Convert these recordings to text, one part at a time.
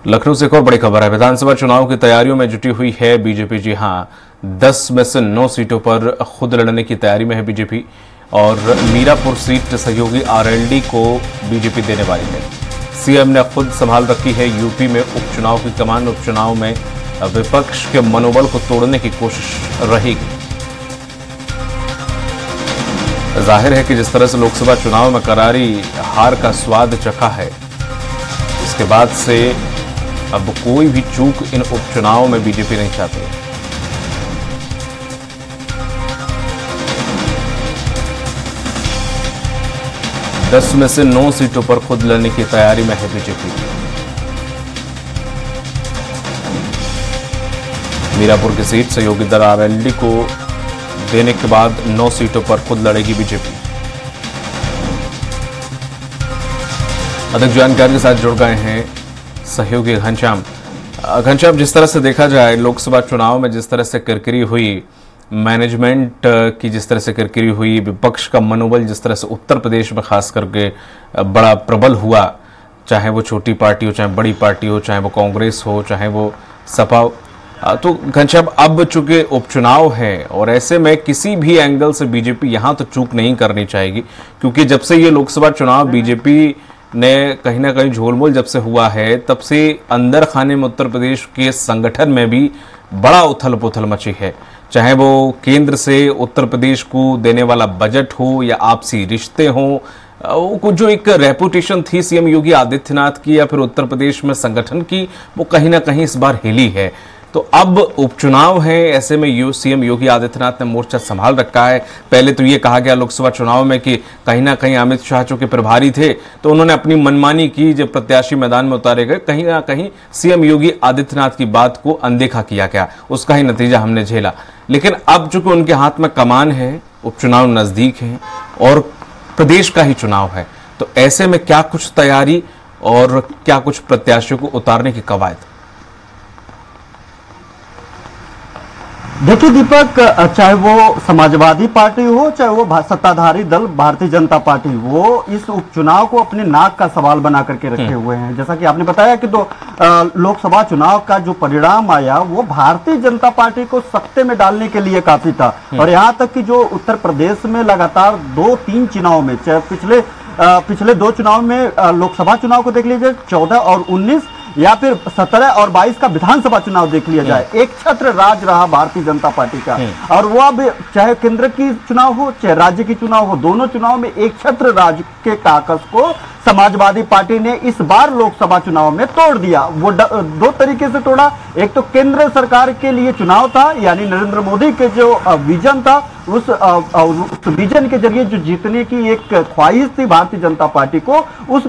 लखनऊ से एक और बड़ी खबर है। विधानसभा चुनाव की तैयारियों में जुटी हुई है बीजेपी। जी हां, 10 में से 9 सीटों पर खुद लड़ने की तैयारी में है बीजेपी और मीरापुर सीट सहयोगी आरएलडी को बीजेपी देने वाली है। सीएम ने खुद संभाल रखी है यूपी में उपचुनाव की कमान। उपचुनाव में विपक्ष के मनोबल को तोड़ने की कोशिश रहेगी। जाहिर है कि जिस तरह से लोकसभा चुनाव में करारी हार का स्वाद चखा है, इसके बाद से अब कोई भी चूक इन उपचुनाव में बीजेपी नहीं चाहती। दस में से 9 सीटों पर खुद लड़ने की तैयारी में है बीजेपी। मीरापुर की सीट सहयोगी दल आरएलडी को देने के बाद 9 सीटों पर खुद लड़ेगी बीजेपी। अधिक जानकारी के साथ जुड़ गए हैं सहयोगी घनश्याम। घनश्याम, जिस तरह से देखा जाए लोकसभा चुनाव में जिस तरह से किरकिरी हुई, मैनेजमेंट की जिस तरह से किरकिरी हुई, विपक्ष का मनोबल जिस तरह से उत्तर प्रदेश में खास करके बड़ा प्रबल हुआ, चाहे वो छोटी पार्टी हो, चाहे बड़ी पार्टी हो, चाहे वो कांग्रेस हो, चाहे वो सपा हो, तो घनश्याम अब चूंकि उपचुनाव है और ऐसे में किसी भी एंगल से बीजेपी यहां तो चूक नहीं करनी चाहेगी, क्योंकि जब से ये लोकसभा चुनाव बीजेपी ने कहीं ना कहीं झोलमोल जब से हुआ है, तब से अंदर खाने में उत्तर प्रदेश के संगठन में भी बड़ा उथल पुथल मची है। चाहे वो केंद्र से उत्तर प्रदेश को देने वाला बजट हो या आपसी रिश्ते हो, जो एक रेपुटेशन थी सीएम योगी आदित्यनाथ की या फिर उत्तर प्रदेश में संगठन की, वो कहीं ना कहीं इस बार हिली है। तो अब उपचुनाव है, ऐसे में सीएम योगी आदित्यनाथ ने मोर्चा संभाल रखा है। पहले तो ये कहा गया लोकसभा चुनाव में कि कहीं ना कहीं अमित शाह चूंकि प्रभारी थे तो उन्होंने अपनी मनमानी की, जब प्रत्याशी मैदान में उतारे गए कहीं ना कहीं सीएम योगी आदित्यनाथ की बात को अनदेखा किया गया, उसका ही नतीजा हमने झेला। लेकिन अब चूंकि उनके हाथ में कमान है, उपचुनाव नजदीक है और प्रदेश का ही चुनाव है, तो ऐसे में क्या कुछ तैयारी और क्या कुछ प्रत्याशियों को उतारने की कवायद? देखिए दीपक, चाहे वो समाजवादी पार्टी हो, चाहे वो सत्ताधारी दल भारतीय जनता पार्टी, वो इस उपचुनाव को अपने नाक का सवाल बना करके रखे हुए हैं। जैसा कि आपने बताया कि लोकसभा चुनाव का जो परिणाम आया वो भारतीय जनता पार्टी को सत्ते में डालने के लिए काफी था। और यहाँ तक कि जो उत्तर प्रदेश में लगातार 2-3 चुनाव में, चाहे पिछले 2 चुनाव में लोकसभा चुनाव को देख लीजिए, 14 और 19, या फिर 17 और 22 का विधानसभा चुनाव देख लिया जाए, एक छत्र राज रहा भारतीय जनता पार्टी का। और वो अब चाहे केंद्र की चुनाव हो चाहे राज्य की चुनाव हो, दोनों चुनाव में एक छत्र राज के काकस को समाजवादी पार्टी ने इस बार लोकसभा चुनाव में तोड़ दिया। वो 2 तरीके से तोड़ा। एक तो केंद्र सरकार के लिए चुनाव था, यानी नरेंद्र मोदी के जो विजन था, उस विजन के जरिए जो जीतने की एक ख्वाहिश थी भारतीय जनता पार्टी को,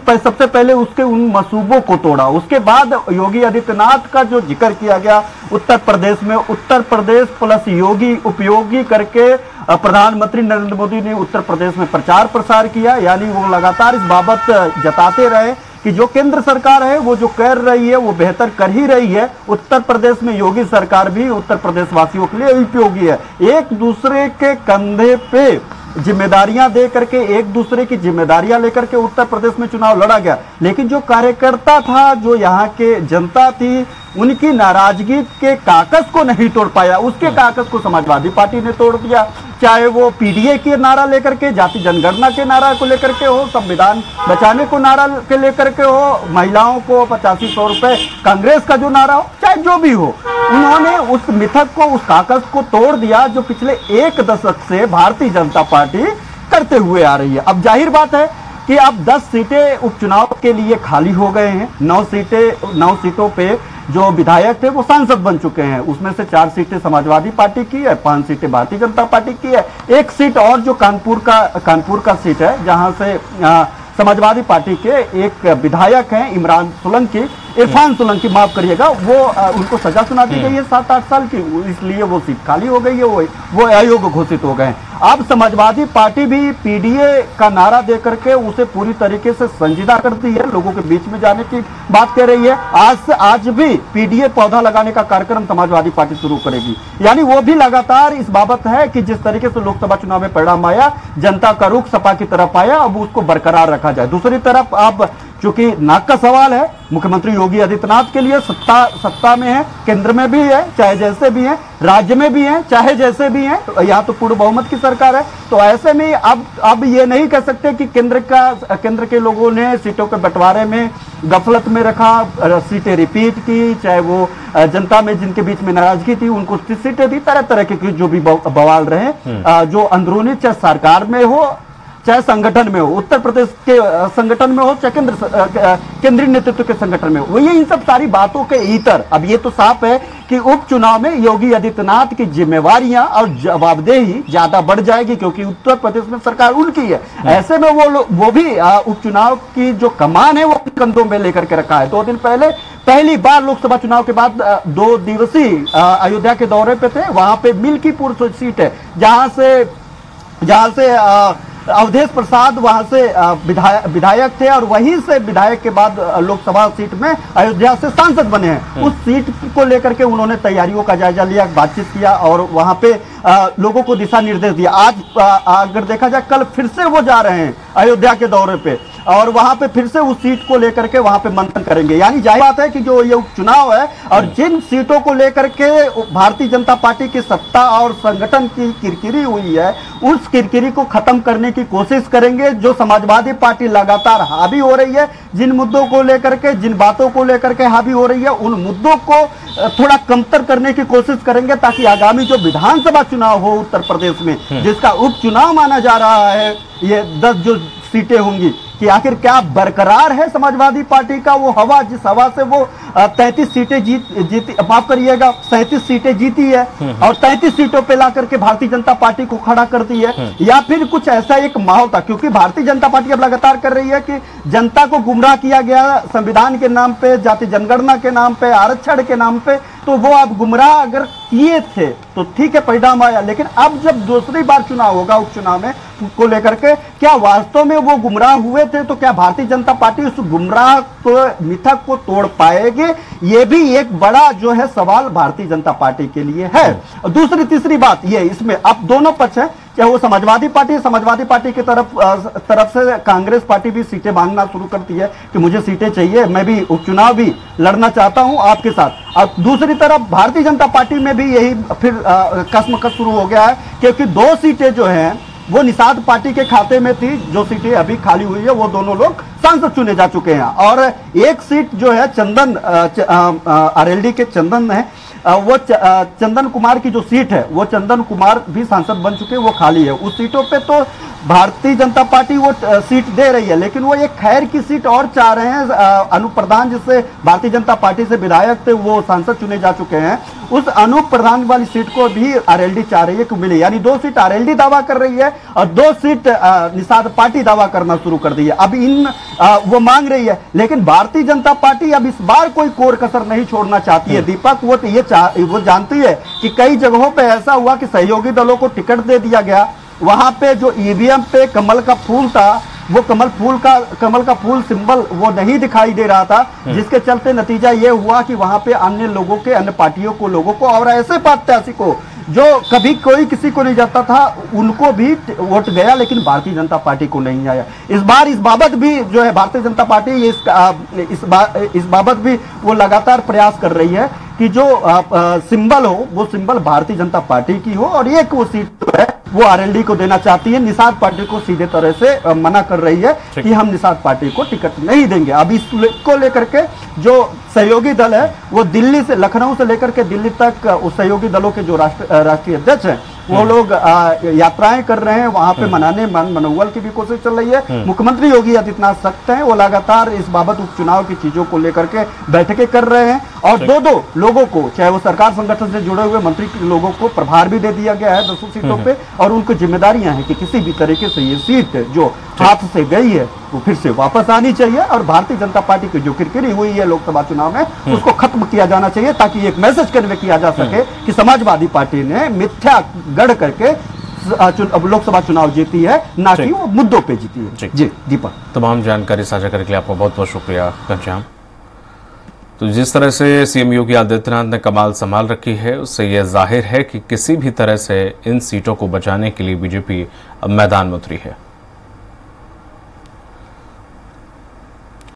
सबसे पहले उसके उन मंसूबों को तोड़ा। उसके बाद योगी आदित्यनाथ का जो जिक्र किया गया उत्तर प्रदेश में, उत्तर प्रदेश प्लस योगी उपयोगी करके प्रधानमंत्री नरेंद्र मोदी ने उत्तर प्रदेश में प्रचार प्रसार किया। यानी वो लगातार इस बाबत जताते रहे कि जो केंद्र सरकार है वो जो कर रही है वो बेहतर कर ही रही है। उत्तर प्रदेश में योगी सरकार भी उत्तर प्रदेश वासियों के लिए उपयोगी है। एक दूसरे के कंधे पे जिम्मेदारियां दे करके, एक दूसरे की जिम्मेदारियां लेकर के उत्तर प्रदेश में चुनाव लड़ा गया। लेकिन जो कार्यकर्ता था, जो यहाँ के जनता थी, उनकी नाराजगी के काकस को नहीं तोड़ पाया। उसके काकस को समाजवादी पार्टी ने तोड़ दिया। चाहे वो पीडीए के नारा लेकर के, जाति जनगणना के नारा को लेकर के हो, संविधान बचाने को नारा के लेकर के हो, महिलाओं को 8500 रुपए कांग्रेस का जो नारा हो, चाहे जो भी हो, उन्होंने उस मिथक को, उस काकस को तोड़ दिया जो पिछले 1 दशक से भारतीय जनता पार्टी करते हुए आ रही है। अब जाहिर बात है कि अब 10 सीटें उपचुनाव के लिए खाली हो गए हैं। 9 सीटों पे जो विधायक थे वो सांसद बन चुके हैं। उसमें से 4 सीटें समाजवादी पार्टी की है, 5 सीटें भारतीय जनता पार्टी की है। एक सीट और जो कानपुर का सीट है, जहां से समाजवादी पार्टी के एक विधायक हैं इरफान सोलंकी, माफ करिएगा, वो उनको सजा सुना दी गई है 7-8 साल की, इसलिए वो सीट खाली हो गई है, वो अयोग्य घोषित हो गए। अब समाजवादी पार्टी भी पीडीए का नारा दे करके उसे पूरी तरीके से संजीदा करती है, लोगों के बीच में जाने की बात कर रही है। आज भी पीडीए पौधा लगाने का कार्यक्रम समाजवादी पार्टी शुरू करेगी। यानी वो भी लगातार इस बाबत है कि जिस तरीके से लोकसभा चुनाव में परिणाम आया, जनता का रुख सपा की तरफ आया, अब उसको बरकरार रखा जाए। दूसरी तरफ आप क्योंकि नाक का सवाल है। मुख्यमंत्री योगी आदित्यनाथ के लिए सत्ता में है, केंद्र में भी है चाहे जैसे भी है, राज्य में भी है चाहे जैसे भी है, तो यहाँ तो पूर्ण बहुमत की सरकार है। तो ऐसे में अब ये नहीं कह सकते कि केंद्र के लोगों ने सीटों के बंटवारे में गफलत में रखा, सीटें रिपीट की, चाहे वो जनता में जिनके बीच में नाराजगी थी उनको सीटें दी, तरह तरह के जो भी बवाल रहे, जो अंदरूनी चाहे सरकार में हो चाहे संगठन में हो, उत्तर प्रदेश के संगठन में हो चाहे केंद्रीय नेतृत्व के संगठन में हो, ये इन सब सारी बातों के इतर अब ये तो साफ है कि उपचुनाव में योगी आदित्यनाथ की जिम्मेवारियां और जवाबदेही ज्यादा बढ़ जाएगी, क्योंकि उत्तर प्रदेश में सरकार उनकी है। ऐसे में वो भी उपचुनाव की जो कमान है वो अपने कंधों में लेकर के रखा है। 2 दिन पहले पहली बार लोकसभा चुनाव के बाद 2 दिवसीय अयोध्या के दौरे पे थे। वहां पे मिल्कीपुर सीट है जहां से अवधेश प्रसाद वहां से विधायक थे और वहीं से विधायक के बाद लोकसभा सीट में अयोध्या से सांसद बने हैं। उस सीट को लेकर के उन्होंने तैयारियों का जायजा लिया, बातचीत किया और वहां पे लोगों को दिशा निर्देश दिया। आज अगर देखा जाए कल फिर से वो जा रहे हैं अयोध्या के दौरे पे और वहां पे फिर से उस सीट को लेकर के वहां पे मंथन करेंगे। यानी जाहिर बात है कि जो ये उपचुनाव है और जिन सीटों को लेकर के भारतीय जनता पार्टी की सत्ता और संगठन की किरकिरी हुई है, उस किरकिरी को खत्म करने की कोशिश करेंगे। जो समाजवादी पार्टी लगातार हावी हो रही है, जिन मुद्दों को लेकर के, जिन बातों को लेकर के हावी हो रही है, उन मुद्दों को थोड़ा कमतर करने की कोशिश करेंगे ताकि आगामी जो विधानसभा चुनाव हो उत्तर प्रदेश में, जिसका उपचुनाव माना जा रहा है, ये 10 जो सीटें होंगी, कि आखिर क्या बरकरार है समाजवादी पार्टी का वो हवा, जिस हवा से वो 33 सीटें जीती, माफ करिएगा 37 सीटें जीती है और 33 सीटों पे ला करके भारतीय जनता पार्टी को खड़ा करती है, या फिर कुछ ऐसा एक माहौल था। क्योंकि भारतीय जनता पार्टी अब लगातार कर रही है कि जनता को गुमराह किया गया संविधान के नाम पे, जाति जनगणना के नाम पे, आरक्षण के नाम पे, तो वो अब गुमराह अगर किए थे तो ठीक है, परिणाम आया। लेकिन अब जब दूसरी बार चुनाव होगा उपचुनाव में को लेकर के, क्या वास्तव में वो गुमराह हुए थे? तो क्या भारतीय जनता पार्टी उस गुमराह को, मिथक को तोड़ पाएगी? ये भी एक बड़ा जो है सवाल भारतीय जनता पार्टी के लिए है। दूसरी तीसरी बात ये, इसमें अब दोनों पक्ष है, चाहे वो समाजवादी पार्टी की तरफ से कांग्रेस पार्टी भी सीटें मांगना शुरू करती है कि मुझे सीटें चाहिए, मैं भी उपचुनाव भी लड़ना चाहता हूं आपके साथ। अब दूसरी तरफ भारतीय जनता पार्टी में भी यही फिर कसमकस शुरू हो गया है, क्योंकि 2 सीटें जो हैं वो निषाद पार्टी के खाते में थी, जो सीटें अभी खाली हुई है वो दोनों लोग सांसद चुने जा चुके हैं। और एक सीट जो है चंदन आरएलडी के चंदन है, वो चंदन कुमार की जो सीट है वो चंदन कुमार भी सांसद बन चुके हैं, वो खाली है। उस सीटों पे तो भारतीय जनता पार्टी वो सीट दे रही है, लेकिन वो एक खैर की सीट और चाह रहे हैं। अनूप प्रधान जिससे भारतीय जनता पार्टी से विधायक थे वो सांसद चुने जा चुके हैं, उस अनूप प्रधान वाली सीट को भी आरएलडी चाह रही है कि मिले। यानी 2 सीट आरएलडी दावा कर रही है और 2 सीट निषाद पार्टी दावा करना शुरू कर दी है। अब वो मांग रही है, लेकिन भारतीय जनता पार्टी अब इस बार कोई कोर कसर नहीं छोड़ना चाहती है। दीपक, वो जानती है कि कई जगहों पे ऐसा हुआ कि सहयोगी दलों को टिकट दे दिया गया, वहां पे जो ईवीएम पे कमल का फूल था, वो कमल का फूल सिंबल वो नहीं दिखाई दे रहा था, जिसके चलते नतीजा ये हुआ कि वहां पे अन्य लोगों के, अन्य पार्टियों को, लोगों को और ऐसे प्रत्याशी को जो कभी कोई किसी को नहीं जाता था उनको भी वोट गया, लेकिन भारतीय जनता पार्टी को नहीं आया। इस बार इस बाबत भी जो है भारतीय जनता पार्टी इस बाबत भी वो लगातार प्रयास कर रही है कि जो सिंबल हो वो सिंबल भारतीय जनता पार्टी की हो, और एक वो सीट जो है वो आरएलडी को देना चाहती है। निषाद पार्टी को सीधे तरह से मना कर रही है कि हम निषाद पार्टी को टिकट नहीं देंगे। अब इसको लेकर के जो सहयोगी दल है वो दिल्ली से, लखनऊ से लेकर के दिल्ली तक उस सहयोगी दलों के जो राष्ट्रीय अध्यक्ष हैं वो लोग यात्राएं कर रहे हैं, वहां पे मनाने मनोबल की भी कोशिश चल रही है। मुख्यमंत्री योगी आदित्यनाथ सख्त हैं, वो लगातार इस बाबत उपचुनाव की चीजों को लेकर के बैठकें कर रहे हैं और 2-2 लोगों को, चाहे वो सरकार संगठन से जुड़े हुए मंत्री के लोगों को प्रभार भी दे दिया गया है 200 सीटों पे, और उनको जिम्मेदारियां हैं कि किसी भी तरीके से ये सीट जो हाथ से गई है वो फिर से वापस आनी चाहिए, और भारतीय जनता पार्टी की जो किरकिरी हुई है लोकसभा चुनाव में उसको खत्म किया जाना चाहिए, ताकि एक मैसेज कन्वे किया जा सके कि समाजवादी पार्टी ने मिथ्या गढ़ करके लोकसभा चुनाव जीती है, ना कि वो मुद्दों पे जीती है। जी दीपक, तमाम जानकारी साझा करने के लिए आपका बहुत बहुत शुक्रिया घनश्याम। तो जिस तरह से सीएम योगी आदित्यनाथ ने कमाल संभाल रखी है, उससे यह जाहिर है कि किसी भी तरह से इन सीटों को बचाने के लिए बीजेपी अब मैदान में उतरी है।